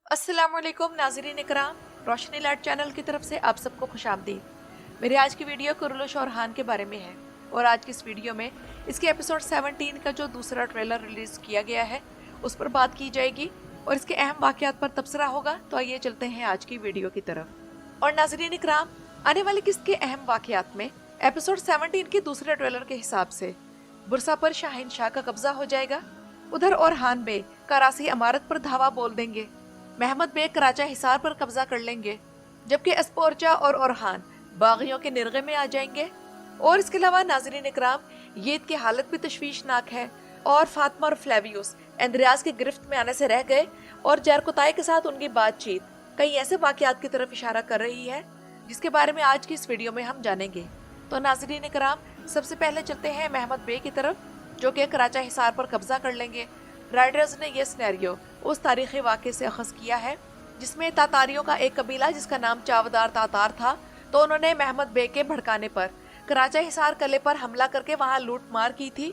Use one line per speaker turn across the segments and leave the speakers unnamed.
अस्सलामुअलैकुम नाज़रीन इकराम, रोशनी light channel की तरफ से आप सबको खुशामदीद। मेरी आज की वीडियो कुरुलुश और हान के बारे में है और आज की इस वीडियो में इसके एपिसोड 17 का जो दूसरा ट्रेलर रिलीज किया गया है उस पर बात की जाएगी और इसके अहम वाक़यात पर तबसरा होगा। तो आइए चलते हैं आज की वीडियो की तरफ। और नाज़रीन इकराम, आने वाली किस्त के अहम वाक़यात में एपिसोड 17 के दूसरे ट्रेलर के हिसाब से बुरसा पर शाहीन शाह का कब्जा हो जाएगा। उधर और हान बे करासी इमारत पर धावा बोल देंगे। महमद बेग कराचा हिसार पर कब्जा कर लेंगे, जबकि एस्पोर्चा और ओरहान बागियों के निर्गे में आ जाएंगे। और इसके अलावा नाज़रीन इकराम, येद की हालत भी तशवीशनाक है और फातिमा और फ्लेवियस एंद्रियास की गिरफ्त में आने से रह गए और जरकोताई के साथ उनकी बातचीत कई ऐसे वाक़यात की तरफ इशारा कर रही है जिसके बारे में आज की इस वीडियो में हम जानेंगे। तो नाज़रीन इकराम, सबसे पहले चलते हैं महमद बेग की तरफ, जो कि कराचा हिसार पर कब्जा कर लेंगे। राइटर्स ने यह सिनेरियो उस तारीखी वाक़े से अखज़ किया है जिसमें तातारियों का एक कबीला जिसका नाम चावदार तातार था, तो उन्होंने महमद बेग के भड़काने पर कराचा हिसार किले पर हमला करके वहां लूट मार की थी।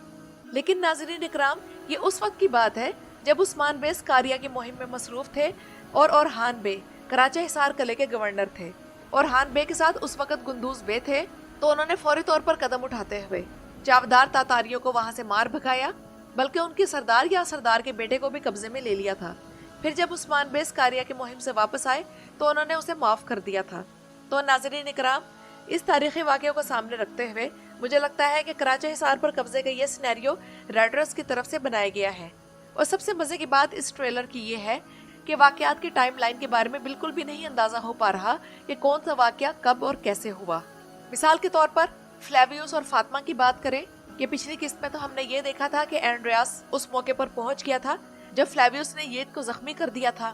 लेकिन नाज़रीन इकराम, ये उस वक्त की बात है जब उस्मान बे कारिया की मुहिम में मसरूफ थे और हान बे कराचा हिसार किले के गवर्नर थे। और हान बे के साथ उस वक्त गुंदूज बे थे, तो उन्होंने फौरी तौर पर कदम उठाते हुए चावदार तातारियों को वहां से मार भगाया, बल्कि उनके सरदार या सरदार के बेटे को भी कब्जे में ले लिया था। फिर जब उस्मान बेस कारिया की मुहिम से वापस आए तो उन्होंने उसे माफ कर दिया था। तो नाज़रीन इकराम, इस तारीखी वाक़े को सामने रखते हुए मुझे लगता है कि कराची हिसार पर कब्जे का ये सिनेरियो राइटर्स की तरफ से बनाया गया है। और सबसे मजे की बात इस ट्रेलर की ये है कि वाक़यात की टाइमलाइन के बारे में बिल्कुल भी नहीं अंदाजा हो पा रहा कि कौन सा वाक़या कब और कैसे हुआ। मिसाल के तौर पर फ्लेवियस और फातिमा की बात करें कि पिछली किस्त में तो हमने ये देखा था कि एंड्रियास उस मौके पर पहुंच गया था जब फ्लेवियस ने येद को जख्मी कर दिया था।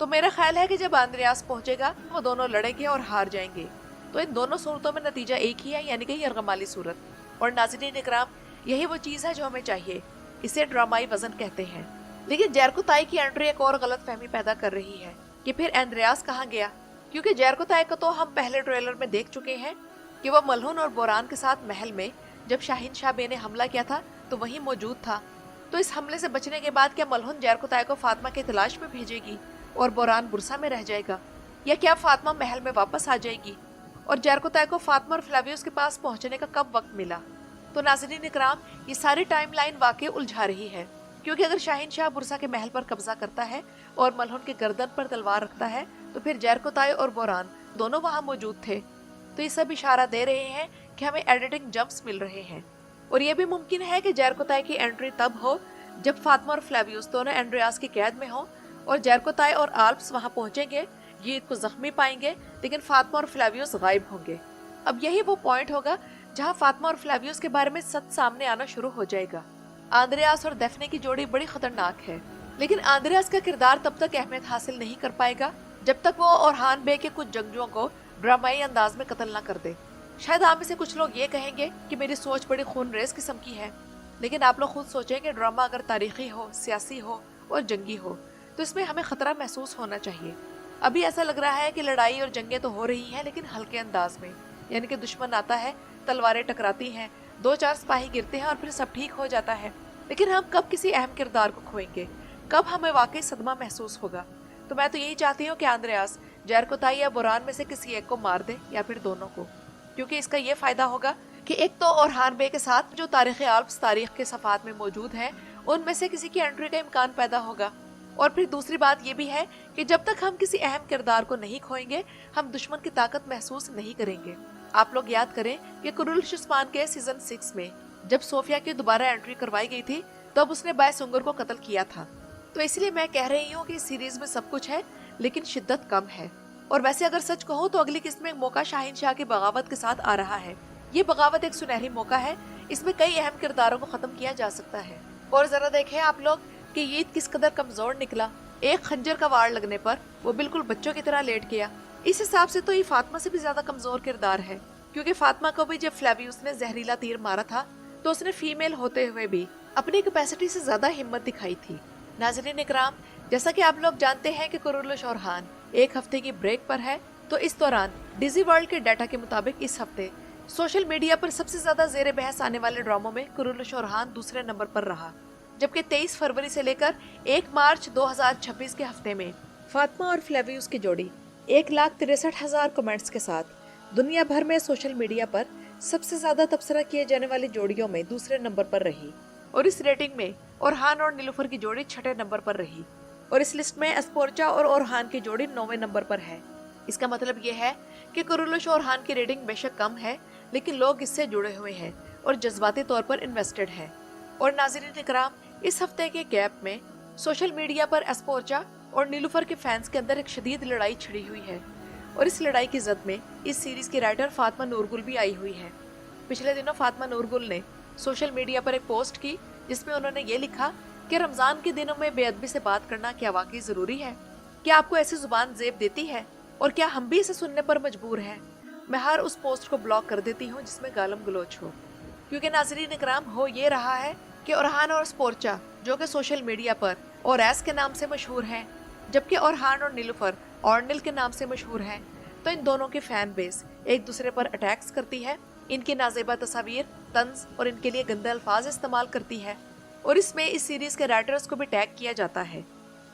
तो मेरा ख्याल है कि जब एंड्रियास पहुंचेगा वो दोनों लड़ेंगे और हार जाएंगे। तो इन दोनों सूरतों में नतीजा एक ही है, यानी कि यरगमाली सूरत। और नाज़रीन इकराम, यही वो चीज़ है जो हमें चाहिए, इसे ड्रामाई वजन कहते हैं। लेकिन जरकोताई की एंट्री एक और गलत फहमी पैदा कर रही है कि फिर एंड्रियास कहाँ गया, क्योंकि जरकोताई को तो हम पहले ट्रेलर में देख चुके हैं कि वो मलहुन और बोरान के साथ महल में जब शाहीन शाह बे ने हमला किया था तो वहीं मौजूद था। तो इस हमले से बचने के बाद क्या मलहुन जरकोताई को फातिमा की तलाश में भेजेगी और बोरान बुरसा में रह जाएगा, या क्या फातिमा महल में वापस आ जाएगी और जरकोताई को फातिमा और फ्लेवियस के पास पहुंचने का कब वक्त मिला? तो नाज़रीन इकराम, ये सारी टाइमलाइन वाकई उलझा रही है, क्योंकि अगर शाहीन शाह बुरसा के महल पर कब्जा करता है और मलहुन के गर्दन पर तलवार रखता है तो फिर जरकोताई और बोरान दोनों वहां मौजूद थे। तो ये सब इशारा दे रहे हैं कि हमें एडिटिंग जंप्स मिल रहे हैं। और ये भी मुमकिन है कि जरकोताई की एंट्री तब हो जब फातिमा और फ्लेवियस दोनों एंड्रियास की कैद में हो और जरकोताई और आल्प्स वहां पहुंचेंगे, येद को जख्मी पाएंगे, लेकिन फातिमा और फ्लेवियस गायब होंगे। अब यही वो पॉइंट होगा जहां फातिमा और फ्लेवियस के बारे में सच सामने आना शुरू हो जाएगा। आंद्रियास और डेफने की जोड़ी बड़ी खतरनाक है, लेकिन आंद्रियास का किरदार तब तक अहमियत हासिल नहीं कर पाएगा जब तक वो और हान बे के कुछ जंगजुओं को ड्रामाई अंदाज में कत्ल न कर दे। शायद आप में से कुछ लोग ये कहेंगे कि मेरी सोच बड़ी खूनरेज किस्म की है, लेकिन आप लोग खुद सोचें कि ड्रामा अगर तारीखी हो, सियासी हो और जंगी हो तो इसमें हमें खतरा महसूस होना चाहिए। अभी ऐसा लग रहा है कि लड़ाई और जंगें तो हो रही हैं, लेकिन हल्के अंदाज में, यानी कि दुश्मन आता है, तलवारें टकराती हैं, 2-4 सिपाही गिरते हैं और फिर सब ठीक हो जाता है। लेकिन हम कब किसी अहम किरदार को खोएंगे, कब हमें वाकई सदमा महसूस होगा? तो मैं तो यही चाहती हूँ कि आंद्रियास जरकोताई या बोरान में से किसी एक को मार दे या फिर दोनों को, क्योंकि इसका ये फायदा होगा कि एक तो और हान बे के साथ जो तारीख़ आल्प्स तारीख के सफ़ात में मौजूद हैं उनमें से किसी की एंट्री का इम्कान पैदा होगा। और फिर दूसरी बात ये भी है कि जब तक हम किसी अहम किरदार को नहीं खोएंगे हम दुश्मन की ताकत महसूस नहीं करेंगे। आप लोग याद करें कि कुरुल्श उस्मान के सीजन 6 में जब सोफिया की दोबारा एंट्री करवाई गई थी तब उसने बायसुंगर को कत्ल किया था। तो इसलिए मैं कह रही हूँ कि इस सीरीज में सब कुछ है लेकिन शिद्दत कम है। और वैसे अगर सच कहूँ तो अगली किस्त में एक मौका शाहीन शाह की बगावत के साथ आ रहा है। ये बगावत एक सुनहरी मौका है, इसमें कई अहम किरदारों को खत्म किया जा सकता है। और जरा देखें आप लोग कि येद किस कदर कमजोर निकला। एक खंजर का वार लगने पर वो बिल्कुल बच्चों की तरह लेट गया। इस हिसाब से तो ये फातिमा से भी ज्यादा कमजोर किरदार है, क्योंकि फातिमा को भी जब फ्लेवियस ने जहरीला तीर मारा था तो उसने फीमेल होते हुए भी अपनी कैपेसिटी से ज्यादा हिम्मत दिखाई थी। नाज़रीन इकराम, जैसा कि आप लोग जानते हैं कि कुरुल्श और हान एक हफ्ते की ब्रेक पर है, तो इस दौरान डिजी वर्ल्ड के डाटा के मुताबिक इस हफ्ते सोशल मीडिया पर सबसे ज्यादा जेर बहस आने वाले ड्रामों में कुरुल्श और हान दूसरे नंबर पर रहा, जबकि 23 फरवरी से लेकर 1 मार्च 2026 के हफ्ते में फातिमा और फ्लेवियस की जोड़ी 1,63,000 कमेंट्स के साथ दुनिया भर में सोशल मीडिया पर सबसे ज्यादा तबसरा किए जाने वाली जोड़ियों में दूसरे नंबर पर रही और इस रेटिंग में ओरहान और नीलूफर की जोड़ी 6ठे नंबर पर रही और इस लिस्ट में एस्पोर्चा और ओरहान की जोड़ी 9वें नंबर पर है। इसका मतलब ये है कि कुरुलुश और ओरहान की रेटिंग बेशक कम है, लेकिन लोग इससे जुड़े हुए हैं और जज्बाती तौर पर इन्वेस्टेड हैं। और नाज़रीन इकराम, इस हफ्ते के गैप में सोशल मीडिया पर एस्पोर्चा और नीलूफर के फैंस के अंदर एक शदीद लड़ाई छिड़ी हुई है और इस लड़ाई की जद में इस सीरीज की राइटर फातिमा नूरगुल भी आई हुई है। पिछले दिनों फातिमा नूरगुल ने सोशल मीडिया पर एक पोस्ट की जिसमें उन्होंने ये लिखा कि रमजान के दिनों में बेअदबी से बात करना क्या वाकई जरूरी है? क्या आपको ऐसी जुबान जेब देती है और क्या हम भी इसे सुनने पर मजबूर हैं? मैं हर उस पोस्ट को ब्लॉक कर देती हूँ जिसमें गालम गलोच हो, क्योंकि नाज़रीन इकराम हो ये रहा है कि ओरहान और एस्पोर्चा जो कि सोशल मीडिया पर ओरैस के नाम से मशहूर हैं, जबकि ओरहान और नीलूफर ऑर्निल के नाम से मशहूर हैं, तो इन दोनों की फैन बेस एक दूसरे पर अटैक्स करती है, इनकी नाजेबा तस्वीर, तंज और इनके लिए गंदे अल्फाज इस्तेमाल करती है और इसमें इस सीरीज के राइटर्स को भी टैग किया जाता है।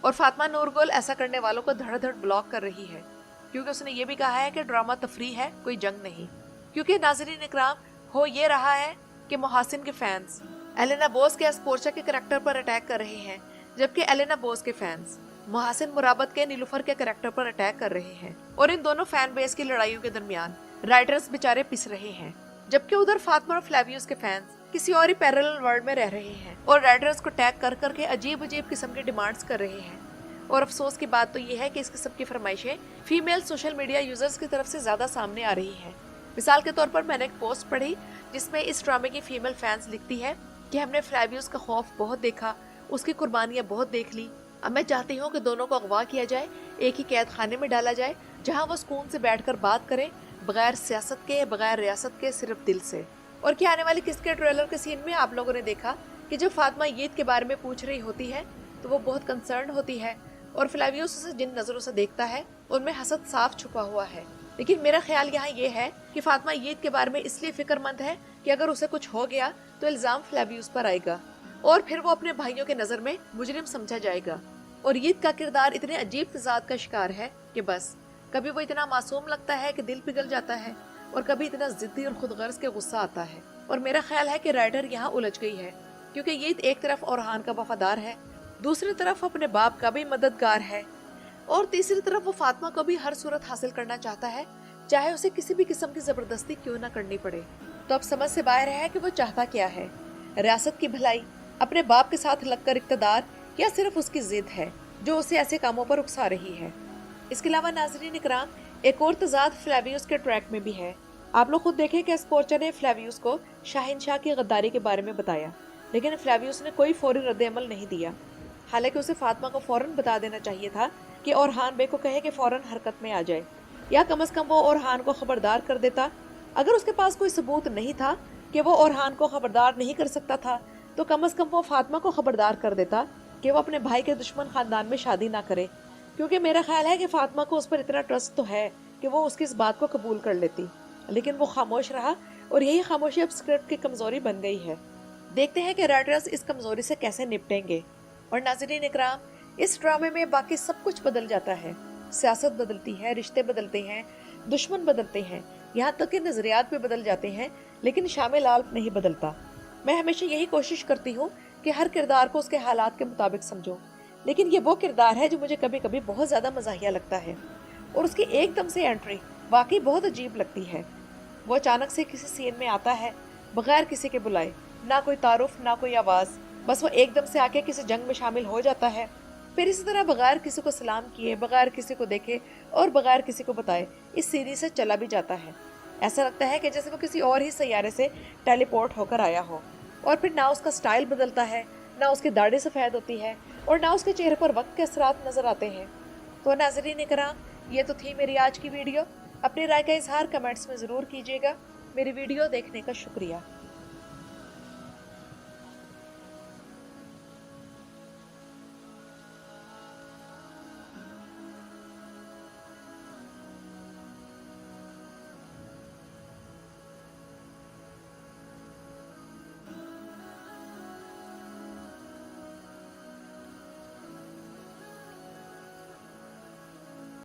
और फातिमा नूरगुल ऐसा करने वालों को धड़ाधड़ ब्लॉक कर रही है, क्योंकि उसने ये भी कहा है कि ड्रामा तफरी है, कोई जंग नहीं। क्योंकि नाज़रीन इकराम, हो ये रहा है कि मोहसिन के फैंस एलेना बोस के एस्पोर्चा के करैक्टर पर अटैक कर रहे हैं, जबकि एलेना बोस के फैंस मोहसिन मुराबत के नीलूफर के करैक्टर पर अटैक कर रहे हैं और इन दोनों फैन बेस की लड़ाइयों के दरमियान राइटर्स बेचारे पिस रहे हैं, जबकि उधर फातिमा और फ्लेवियस के फैंस किसी और ही पैरेलल वर्ल्ड में रह रहे हैं और राइटर्स को टैग कर करके अजीब अजीब किस्म की डिमांड्स कर रहे हैं। और अफसोस की बात तो ये है कि इस किस्म की फरमाइशें फीमेल सोशल मीडिया यूजर्स की तरफ से ज्यादा सामने आ रही हैं। मिसाल के तौर पर मैंने एक पोस्ट पढ़ी जिसमें इस ड्रामे की फीमेल फैंस लिखती है कि हमने फ्लेवियस का खौफ बहुत देखा, उसकी कुर्बानियां बहुत देख ली, अब मैं चाहती हूँ कि दोनों को अगवा किया जाए, एक ही कैद खाने में डाला जाए जहाँ वो सुकून से बैठकर बात करें, बगैर सियासत के, बगैर रियासत के, सिर्फ दिल से। और क्या आने वाली किसके ट्रेलर के सीन में आप लोगों ने देखा कि जब फातिमा ईद के बारे में पूछ रही होती है तो वो बहुत कंसर्न होती है और फ्लेवियस उसे जिन नजरों से देखता है उनमें हसद साफ छुपा हुआ है। लेकिन मेरा ख्याल यहाँ ये है कि फातिमा ईद के बारे में इसलिए फिक्रमंद है कि अगर उसे कुछ हो गया तो इल्जाम फ्लेवियस पर आएगा और फिर वो अपने भाइयों के नजर में मुजरिम समझा जाएगा। और ईद का किरदार इतने अजीब तजाद का शिकार है कि बस कभी वो इतना मासूम लगता है कि दिल पिघल जाता है और कभी इतना जिद्दी और खुदगर्ज के गुस्सा आता है। और मेरा ख्याल है कि राइटर यहाँ उलझ गई है, क्योंकि ईद एक तरफ ओरहान का वफादार है, दूसरी तरफ अपने बाप का भी मददगार है और तीसरी तरफ वो फातिमा को भी हर सूरत हासिल करना चाहता है, चाहे उसे किसी भी किस्म की जबरदस्ती क्यों ना करनी पड़े। तो अब समझ से बाहर है कि वो चाहता क्या है, रियासत की भलाई, अपने बाप के साथ लगकर इक़्तिदार, या सिर्फ उसकी जिद है जो उसे ऐसे कामों पर उकसा रही है। इसके अलावा नाज़रीन इकराम, एक और तजाद फ्लेवियस के ट्रैक में भी है। आप लोग खुद देखें कि एस्पोर्चा ने फ्लेवियस को शाहिनशाह की गद्दारी के बारे में बताया, लेकिन फ्लेवियस ने कोई फौरी रद्द-ए-अमल नहीं दिया। हालांकि उसे फातिमा को फौरन बता देना चाहिए था कि ओरहान बे को कहे कि फौरन हरकत में आ जाए, या कम से कम वो ओरहान को खबरदार कर देता। अगर उसके पास कोई सबूत नहीं था कि वो ओरहान को खबरदार नहीं कर सकता था, तो कम से कम वो फातिमा को खबरदार कर देता कि वो अपने भाई के दुश्मन खानदान में शादी ना करे, क्योंकि मेरा ख्याल है कि फातिमा को उस पर इतना ट्रस्ट तो है कि वो उसकी इस बात को कबूल कर लेती। लेकिन वो खामोश रहा और यही खामोशी अब स्क्रिप्ट की कमजोरी बन गई है। देखते हैं कि राइटर्स इस कमजोरी से कैसे निपटेंगे। और नाज़रीन इकराम, इस ड्रामे में बाकी सब कुछ बदल जाता है, सियासत बदलती है, रिश्ते बदलते हैं, दुश्मन बदलते हैं, यहाँ तक कि नजरियात भी बदल जाते हैं, लेकिन शामिल आल नहीं बदलता। मैं हमेशा यही कोशिश करती हूँ कि हर किरदार को उसके हालात के मुताबिक समझो, लेकिन ये वो किरदार है जो मुझे कभी कभी बहुत ज़्यादा मज़ाहिया लगता है और उसकी एकदम से एंट्री वाकई बहुत अजीब लगती है। वो अचानक से किसी सीन में आता है बगैर किसी के बुलाए, ना कोई तारुफ ना कोई आवाज़, बस वो एकदम से आके किसी जंग में शामिल हो जाता है, फिर इसी तरह बगैर किसी को सलाम किए, बगैर किसी को देखे और बगैर किसी को बताए इस सीरीज से चला भी जाता है। ऐसा लगता है कि जैसे वो किसी और ही सैयारे से टेलीपोर्ट होकर आया हो। और फिर ना उसका स्टाइल बदलता है, ना उसकी दाढ़ी सफ़ेद होती है और ना उसके चेहरे पर वक्त के असरात नज़र आते हैं। तो नाज़रीन इकराम, ये तो थी मेरी आज की वीडियो। अपनी राय का इजहार कमेंट्स में ज़रूर कीजिएगा। मेरी वीडियो देखने का शुक्रिया।